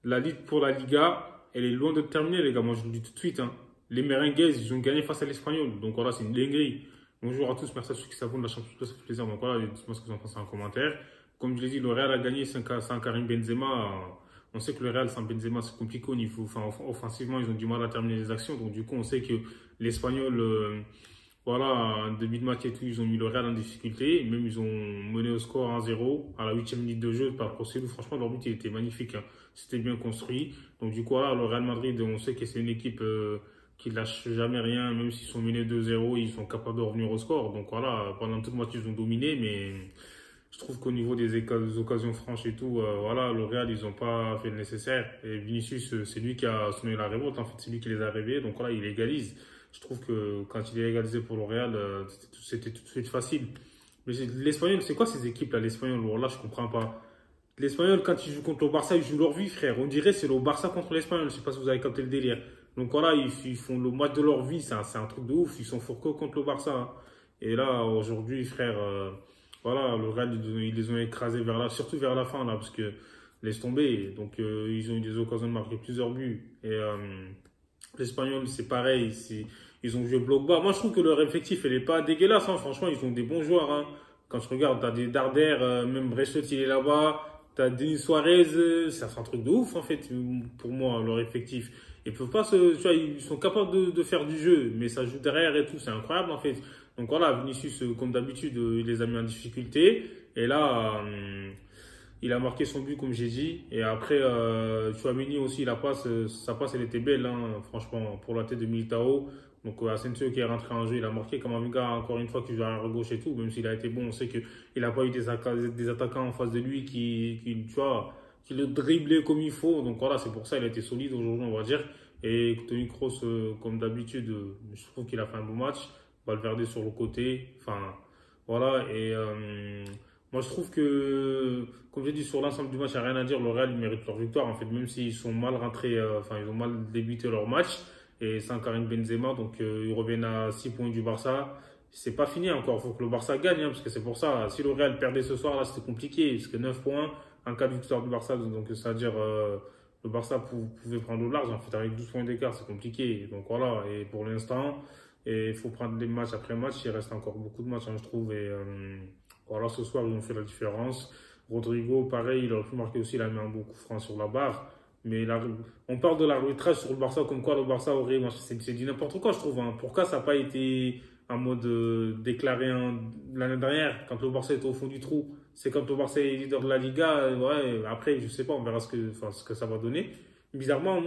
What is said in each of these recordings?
La Ligue pour la Liga, elle est loin de terminer, les gars. Moi, je vous le dis tout de suite, hein. Les Merengues, ils ont gagné face à l'Espagnol. Donc voilà, c'est une dinguerie. Bonjour à tous, merci à ceux qui s'abonnent à la chaîne, ça fait plaisir. Donc voilà, dites-moi ce que vous en pensez en commentaire. Comme je l'ai dit, le Real a gagné sans Karim Benzema. On sait que le Real sans Benzema, c'est compliqué au niveau. Enfin, offensivement, ils ont du mal à terminer les actions. Donc du coup, on sait que l'Espagnol, voilà, en début de match et tout, ils ont mis le Real en difficulté. Même ils ont mené au score 1-0 à la 8e minute de jeu par Procédou. Franchement, leur but il était magnifique, hein. C'était bien construit. Donc du coup, voilà, le Real Madrid, on sait que c'est une équipe qui lâche jamais rien. Même s'ils sont menés 2-0, ils sont capables de revenir au score. Donc voilà, pendant tout le match, ils ont dominé. Mais je trouve qu'au niveau des occasions franches et tout, voilà, le Real, ils n'ont pas fait le nécessaire. Et Vinicius, c'est lui qui a sonné la révolte. En fait, c'est lui qui les a réveillés. Donc voilà, il égalise. Je trouve que quand il est égalisé pour le Real, c'était tout de suite facile. Mais l'Espagnol, c'est quoi ces équipes-là, l'Espagnol? Là, je comprends pas. L'Espagnol, quand ils jouent contre le Barça, ils jouent leur vie, frère. On dirait que c'est le Barça contre l'Espagnol. Je sais pas si vous avez capté le délire. Donc voilà, ils font le match de leur vie. C'est un truc de ouf. Ils sont forts que contre le Barça, hein. Et là, aujourd'hui, frère, voilà, le Real, ils les ont écrasés surtout vers la fin, là, parce que laisse tomber. Donc, ils ont eu des occasions de marquer plusieurs buts. Et l'Espagnol, c'est pareil. Ils ont joué bloc bas. Moi, je trouve que leur effectif, elle n'est pas dégueulasse, hein. Franchement, ils ont des bons joueurs, hein. Quand je regarde, tu as des Darder, même Breschot, il est là-bas. Tu as Denis Suarez. Ça fait un truc de ouf, en fait, pour moi, leur effectif. Ils peuvent pas tu vois, ils sont capables de faire du jeu, mais ça joue derrière et tout. C'est incroyable, en fait. Donc voilà, Vinicius, comme d'habitude, il les a mis en difficulté. Et là, il a marqué son but, comme j'ai dit. Et après, Tchouaméni aussi, sa passe, elle était belle, hein, franchement, pour la tête de Militao. Donc, Asensio qui est rentré en jeu, il a marqué. Kamavinga, encore une fois, qui joue à gauche et tout. Même s'il a été bon, on sait qu'il n'a pas eu des attaquants en face de lui tu vois, qui le driblaient comme il faut. Donc voilà, c'est pour ça qu'il a été solide aujourd'hui, on va dire. Et Toni Kroos, comme d'habitude, je trouve qu'il a fait un bon match. Valverde sur le côté. Enfin, voilà. Et moi, je trouve que, comme j'ai dit, sur l'ensemble du match, il n'y a rien à dire. Le Real, ils méritent leur victoire. En fait, même s'ils sont mal rentrés, enfin, ils ont mal débuté leur match. Et sans Karim Benzema, donc ils reviennent à 6 points du Barça. C'est pas fini encore. Il faut que le Barça gagne, hein, parce que c'est pour ça. Si le Real perdait ce soir, là, c'était compliqué. Parce que 9 points en cas de victoire du Barça. Donc, c'est-à-dire, le Barça pouvait prendre le large. En fait, avec 12 points d'écart, c'est compliqué. Donc, voilà. Et pour l'instant, il faut prendre les matchs après match. Il reste encore beaucoup de matchs, hein, je trouve. Et voilà, ce soir, ils ont fait la différence. Rodrigo, pareil, il aurait pu marquer aussi. Il a mis un bon coup franc sur la barre. Mais on parle de l'arbitrage sur le Barça, comme quoi le Barça aurait. C'est du n'importe quoi, je trouve, hein. Pourquoi ça n'a pas été en mode déclaré l'année dernière, quand le Barça était au fond du trou? C'est quand le Barça est leader de la Liga. Ouais, après, je sais pas, on verra ce que ça va donner. Bizarrement,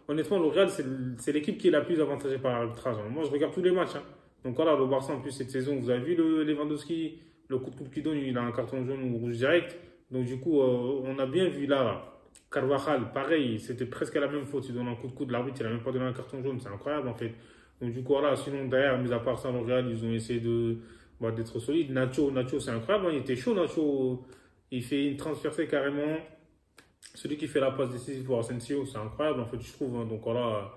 honnêtement, le Real, c'est l'équipe qui est la plus avantagée par l'arbitrage, hein. Moi, je regarde tous les matchs, hein. Donc voilà, le Barça, en plus, cette saison, vous avez vu Lewandowski, le coup de coupe qu'il donne, il a un carton jaune ou rouge direct. Donc du coup, on a bien vu là. Carvajal, pareil, c'était presque la même faute. Il donne un coup de coude, l'arbitre, il n'a même pas donné un carton jaune. C'est incroyable, en fait. Donc, du coup, voilà, sinon, derrière, mis à part ça, le Real, ils ont essayé d'être solides. Nacho, c'est incroyable, hein. Il était chaud, Nacho. Il fait une transversée carrément. Celui qui fait la passe décisive pour Asensio, c'est incroyable, en fait, je trouve, hein. Donc, voilà,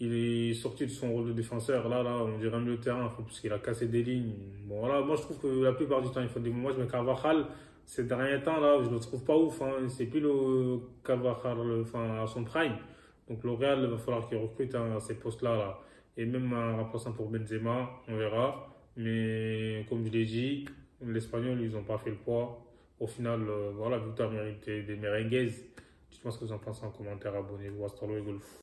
il est sorti de son rôle de défenseur. Là, on dirait mieux le terrain, parce qu'il a cassé des lignes. Bon, voilà, moi, je trouve que la plupart du temps, il faut des bons matchs, mais Carvajal, ces derniers temps, là, je le trouve pas ouf, hein. C'est plus le Carvajal, enfin, à son prime. Donc, le Real, il va falloir qu'il recrute, hein, à ces postes-là, là. Et même un remplaçant pour Benzema, on verra. Mais, comme je l'ai dit, l'Espagnol, ils n'ont pas fait le poids. Au final, voilà, victoire méritée des Merengues. Dites-moi ce que vous en pensez en commentaire, abonnez-vous, hasta luego.